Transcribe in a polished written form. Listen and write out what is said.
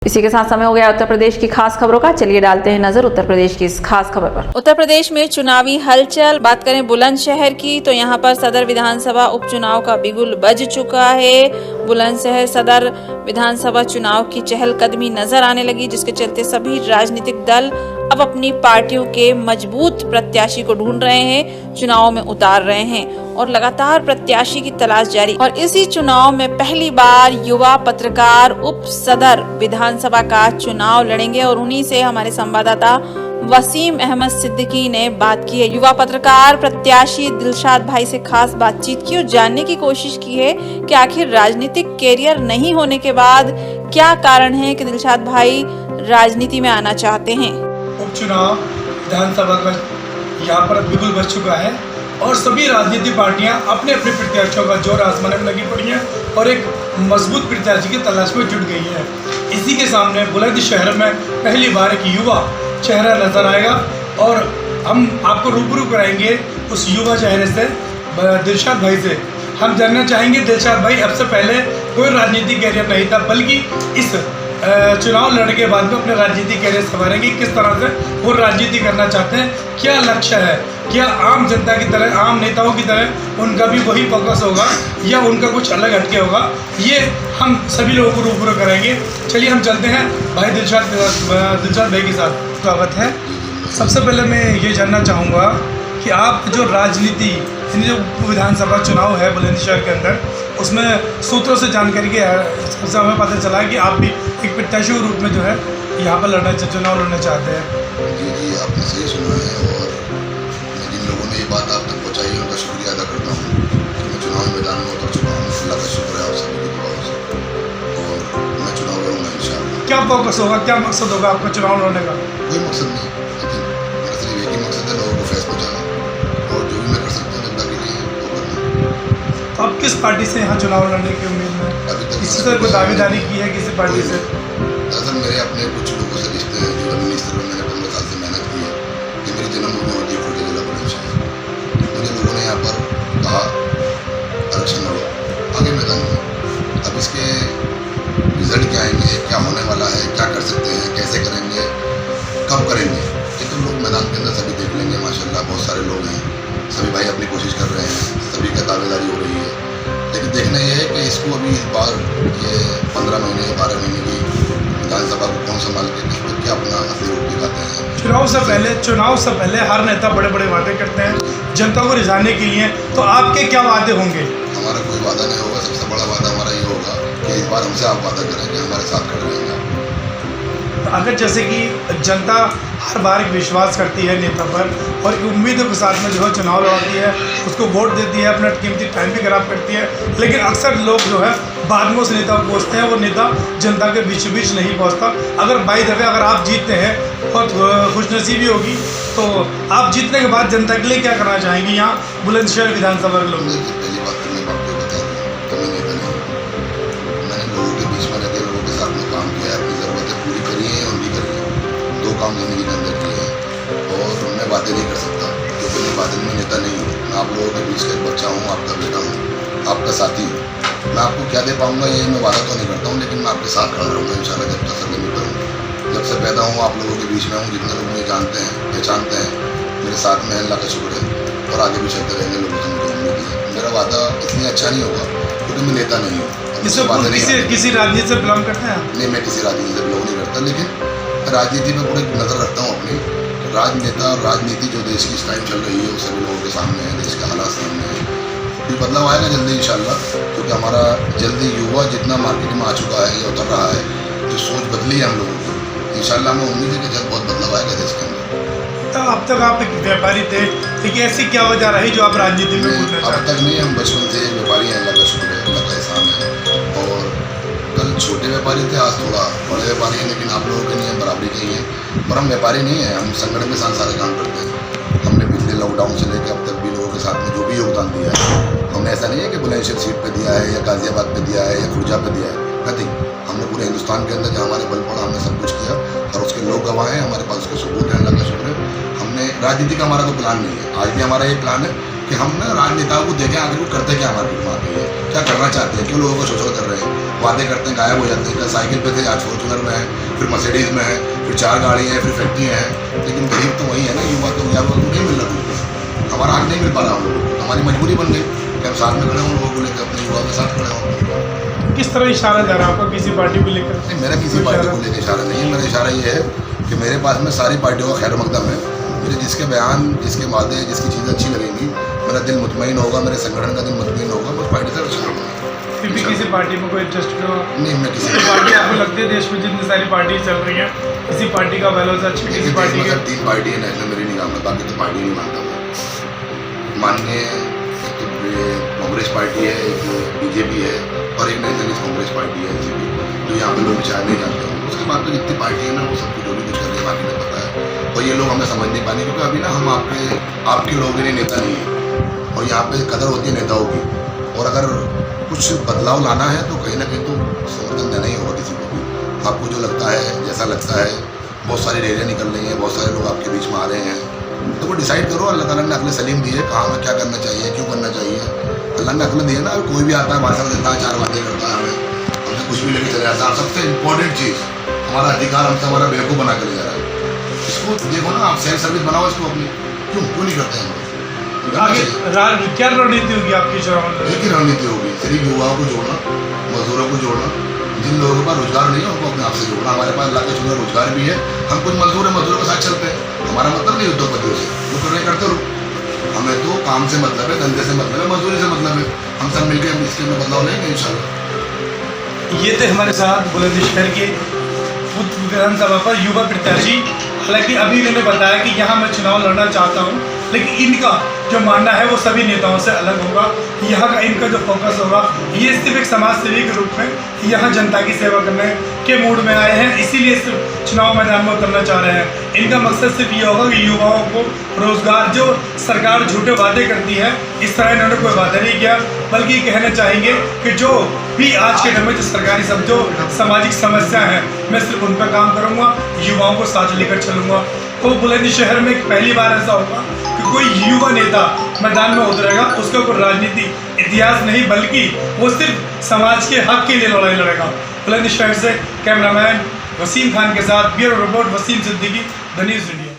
इसी के साथ समय हो गया उत्तर प्रदेश की खास खबरों का। चलिए डालते हैं नजर उत्तर प्रदेश की इस खास खबर पर। उत्तर प्रदेश में चुनावी हलचल। बात करें बुलंदशहर की तो यहाँ पर सदर विधानसभा उपचुनाव का बिगुल बज चुका है। बुलंदशहर सदर विधानसभा चुनाव की चहलकदमी नजर आने लगी, जिसके चलते सभी राजनीतिक दल अब अपनी पार्टियों के मजबूत प्रत्याशी को ढूंढ रहे हैं, चुनाव में उतार रहे हैं और लगातार प्रत्याशी की तलाश जारी। और इसी चुनाव में पहली बार युवा पत्रकार उप सदर विधानसभा का चुनाव लड़ेंगे और उन्हीं से हमारे संवाददाता वसीम अहमद सिद्दीकी ने बात की है। युवा पत्रकार प्रत्याशी दिलशाद भाई से खास बातचीत की और जानने की कोशिश की है कि आखिर राजनीतिक कैरियर नहीं होने के बाद क्या कारण है कि दिलशाद भाई राजनीति में आना चाहते हैं। उपचुनाव विधानसभा का यहाँ पर बिगुल बज चुका है और सभी राजनीतिक पार्टियां अपने अपने प्रत्याशियों का जोर आजमाने में लगी पड़ी हैं और एक मजबूत प्रत्याशी की तलाश में जुट गई है। इसी के सामने बुलंदशहर में पहली बार एक युवा चेहरा नजर आएगा और हम आपको रूबरू कराएंगे उस युवा चेहरे से, दिलशाद भाई से। हम जानना चाहेंगे दिलशाद भाई अब से पहले कोई राजनीतिक कैरियर नहीं था, बल्कि इस चुनाव लड़ने के बाद में अपने राजनीतिक कैरियर संवारेंगे। किस तरह से वो राजनीति करना चाहते हैं, क्या लक्ष्य है, क्या आम जनता की तरह, आम नेताओं की तरह उनका भी वही फोकस होगा या उनका कुछ अलग हटके होगा, ये हम सभी लोगों को रूबरू कराएंगे। चलिए हम चलते हैं भाई दिलशाद भाई के साथ। स्वागत है। सबसे पहले मैं ये जानना चाहूँगा कि आप जो राजनीति जो विधानसभा चुनाव है बुलंदशहर के अंदर, उसमें सूत्रों से जानकारी के सबसे हमें पता चला है कि आप भी एक प्रत्याशी के रूप में जो है यहाँ पर चुनाव लड़ना चाहते हैं। जी, आपने सही सुना है और जिन लोगों ने ये बात आप तक पहुँचाई है उनका शुक्रिया अदा करता हूँ कि मैं चुनावी मैदान में उतर चुका हूँ। अल्लाह का शुक्र है आप सभी की दुआओं से और मैं चुनाव लड़ूंगा इंशाअल्लाह। क्या फोकस होगा, क्या मकसद होगा आपका चुनाव लड़ने का? कोई मकसद नहीं, लेकिन मेरा सिर्फ एक ही मकसद है, लोगों को फैस पहुँचाना और जो भी मैं कर सकता हूँ जनता के लिए वो करना। तो आप किस पार्टी से यहाँ चुनाव लड़ने की उम्मीद में? अभी तक किसी से कोई दावेदारी की है किसी पार्टी से? दरअसल मेरे अपने कुछ लोगों से रिश्ते हैं जो जमीनी स्तर पर मैंने 15 साल से मेहनत की है कि मेरी जन्मभूमि होती है खुर्द जिला बुलंदशहर। मुझे लोगों ने यहाँ पर कहा आरक्षण लड़ो, आगे मैदान में। अब इसके रिजल्ट क्या आएंगे, क्या होने वाला है, क्या कर सकते हैं, कैसे करेंगे, कब करेंगे, ये तो लोग मैदान के अंदर सभी देख लेंगे। माशाल्लाह बहुत सारे लोग हैं, सभी भाई अपनी कोशिश कर रहे हैं, सभी का दावेदारी हो रही है। लेकिन देखना यह है कि इसको अभी इस बार ये 15 महीने 12 महीने की विधानसभा को कौन संभाल के किस पर क्या अपना असली रूप दिखाते हैं। चुनाव से पहले हर नेता बड़े बड़े वादे करते हैं जनता को रिझाने के लिए, तो आपके क्या वादे होंगे? हमारा कोई वादा नहीं होगा, सबसे बड़ा वादा हमारा ये होगा कि इस बार हमसे आप वादा करें कि हमारे साथ खड़े रहेंगे। अगर जैसे कि जनता हर बार एक विश्वास करती है नेता पर और उम्मीदों के साथ में जो है चुनाव लड़ाती है, उसको वोट देती है, अपना कीमती टाइम भी खराब करती है, लेकिन अक्सर लोग जो है बाद में उस नेता को पहुँचते हैं, वो नेता जनता के बीच नहीं पहुँचता। अगर बाई दफ़े अगर आप जीतते हैं, बहुत खुशनसीबी होगी, तो आप जीतने के बाद जनता के लिए क्या करना चाहेंगे यहाँ बुलंदशहर विधानसभा के लोग? पहली बात तो मैं आपको बता दूँ तो मैं नेता नहीं, मैंने लोगों के बीच में रहकर लोगों के साथ में काम किया है, अपनी ज़रूरतें पूरी करी हैं और भी करी हैं। 2 काम ज़िंदगी के अंदर किए हैं और मैं वादे नहीं कर सकता क्योंकि मैं वादे में नेता नहीं हूँ। मैं आप लोगों के बीच का एक बच्चा हूँ, आपका बेटा हूँ, आपका साथी हूँ। मैं आपको क्या दे पाऊँगा ये मैं वादा तो नहीं करता हूँ, लेकिन मैं आपके साथ खड़ा रहूँगा इंशाल्लाह जब तक सर्वे नहीं करूँ। जब से पैदा हूँ आप लोगों के बीच में हूँ, जितने लोग मुझे जानते हैं पहचानते हैं मेरे साथ में, अल्लाह का शुक्र है और आगे भी चलते रहेंगे। लोगों से मुझे उम्मीद है। मेरा वादा इसलिए अच्छा नहीं होगा क्योंकि मैं नेता नहीं हूँ। किसी राजनीति से बिलोंग करते हैं? नहीं, मैं किसी राजनीति से बिलोंग नहीं करता, लेकिन राजनीति में पूरी नज़र रखता हूँ अपनी। राजनेता और राजनीति जो देश की इस टाइम चल रही है वो सभी लोगों के सामने है, देश के हालात सामने है। फिर बदलाव आएगा जल्दी इंशाल्लाह, क्योंकि हमारा जल्दी युवा जितना मार्केट में आ चुका है या उतर रहा है, जो सोच बदली है हम लोगों की, इंशाल्लाह हमें उम्मीद है कि जल्द बहुत बदलाव आएगा देश के अंदर। तो अब तक आप एक व्यापारी थे, लेकिन ऐसी क्या वजह रही जो आप राजनीति में घुसना चाहते? अब तक नहीं, हम बचपन से व्यापारी हैं, अल्लाह का शुक्र है, अल्लाह का एहसान है। और कल छोटे व्यापारी थे, आज थोड़ा बड़े व्यापारी हैं, लेकिन आप लोगों के नियम बराबरी के ही हैं। पर हम व्यापारी नहीं हैं, हम संगठन के साथ सारे काम करते हैं। हमने पिछले लॉकडाउन से लेकर अब तक भी लोगों के साथ में जो भी योगदान दिया है, हमने ऐसा नहीं है कि बुलंदशहर सीट पे दिया है या गाजियाबाद पे दिया है या खुर्जा पे दिया है, नथिंग। हमने पूरे हिंदुस्तान के अंदर जहाँ हमारे बल पड़ा हमने सब कुछ किया और उसके लोग गवाह हैं, हमारे पास उसका सबूत है, अल्लाह का शुक्र है। हमने राजनीति का हमारा कोई प्लान नहीं है, आज भी हमारा ये प्लान है कि हम ना राजनेताओं को देखें आखिर वो करते क्या मार्केट में आके ये क्या करना चाहते हैं, क्यों लोगों को शोषण कर रहे हैं, वादे करते हैं गायब हो जाते हैं। क्या साइकिल पे थे, आज फॉर्चूनर में है, फिर मर्सिडीज़ में है, फिर 4 गाड़ियाँ हैं, फिर फैक्ट्रियाँ हैं। लेकिन गरीब तो वही है ना, युवा तो नहीं मिल रहा उनको, हमारा हक नहीं मिल पा रहा हम लोगों को, हमारी मजबूरी बन गई कि हम साथ में खड़े हों लोगों को लेकर, अपने युवा के साथ खड़े हों। किस तरह इशारा जा रहा है आपका किसी पार्टी को लेकर? नहीं, मेरा किसी पार्टी को लेकर इशारा नहीं है। मेरा इशारा ये है कि मेरे पास में सारी पार्टियों का खैर मकदम है। मुझे जिसके बयान, जिसके वादे, जिसकी चीज़ें अच्छी लगेंगी, मेरा दिल मुतमईन होगा, मेरे संगठन का दिल मुतमईन होगा, मैं उस पार्टी से रक्षा करूँगा। फिर भी किसी पार्टी में कोई इंटरेस्ट हो? नहीं, मैं किसी पार्टी आपको लगती है देश में जितनी सारी पार्टी चल रही हैं, किसी पार्टी का बैलेंस अच्छा किसी पार्टी के? 3 पार्टी है नेशनल मेरी निगाह में, बाकी तो पार्टी नहीं मानता मैं। माननीय कांग्रेस पार्टी है, एक बीजेपी है और एक नेशनलिस्ट कांग्रेस पार्टी है जो यहाँ पे लोग विचार नहीं जानते हैं। उसके बाद तो जितनी पार्टी है ना वो सब कुछ जो भी कुछ कर रही है बाकी नहीं पता है, और ये लोग हमें समझ नहीं पाने, क्योंकि अभी ना हम आपके लोग नहीं, नेता नहीं है, और यहाँ पे कदर होती है नेताओं की। और अगर कुछ बदलाव लाना है तो कहीं ना कहीं तो समर्थन देना ही होगा किसी को भी। आपको जो लगता है, जैसा लगता है, बहुत सारी रैलियाँ निकल रही हैं, बहुत सारे लोग आपके बीच में आ रहे हैं, तो वो डिसाइड करो। अल्लाह ताला ने अक्ल सलीम दी है, कहाँ में क्या करना चाहिए, क्यों करना चाहिए, अल्लाह ने अक्ल दी है ना। कोई भी आता है, भाषण देता है, 4 बातें करता है, हमसे कुछ भी लेके चले जाता है। सबसे इम्पोर्टेंट चीज़ हमारा अधिकार हमसे हमारा बेवकूफ़ बना कर ले जा रहा है। इसको देखो ना, आप सेल्फ सर्विस बनाओ इसको अपनी, क्यों नहीं करते हैं आगे क्या रणनीति होगी आपकी चुनाव में? एक ही रणनीति होगी, सिर्फ युवाओं को जोड़ना, मजदूरों को जोड़ना, जिन लोगों के पास रोजगार नहीं है उनको अपने आप से जोड़ना। हमारे पास लाख के रोजगार भी है, हम कुछ मजदूर हैं, मजदूरों के साथ चलते हैं। हमारा मतलब नहीं उद्योगपतियों से, जो कर रहे करते रहो, हमें तो काम से मतलब है, धंधे से मतलब है, मजदूरी से मतलब है। हम सब मिलकर हम इसके में बदलाव लेंगे इंशाल्लाह। ये थे हमारे साथ बुलंदशहर के विधानसभा पर युवा प्रत्याशी। हालांकि अभी इन्होंने बताया कि यहाँ मैं चुनाव लड़ना चाहता हूँ, लेकिन इनका जो मानना है वो सभी नेताओं से अलग होगा। यहाँ का इनका जो फोकस होगा, ये सिर्फ एक समाज सेवी के रूप में यहाँ जनता की सेवा करने के मूड में आए हैं, इसीलिए सिर्फ चुनाव मैदान में उतरना चाह रहे हैं। इनका मकसद सिर्फ ये होगा कि युवाओं को रोजगार, जो सरकार झूठे वादे करती है, इस तरह इन्होंने कोई वादा नहीं किया, बल्कि कहना चाहेंगे कि जो भी आज के दिन में जो सरकारी सब जो सामाजिक समस्या है, मैं सिर्फ उन पर काम करूँगा, युवाओं को साथ लेकर चलूँगा। तो बुलंदशहर में पहली बार ऐसा होगा कि कोई युवा नेता मैदान में उतरेगा, उसका कोई राजनीति इतिहास नहीं, बल्कि वो सिर्फ समाज के हक के लिए लड़ाई लड़ेगा। बुलंदशहर से कैमरामैन वसीम खान के साथ bureau report Wasim Siddiqui, the news India.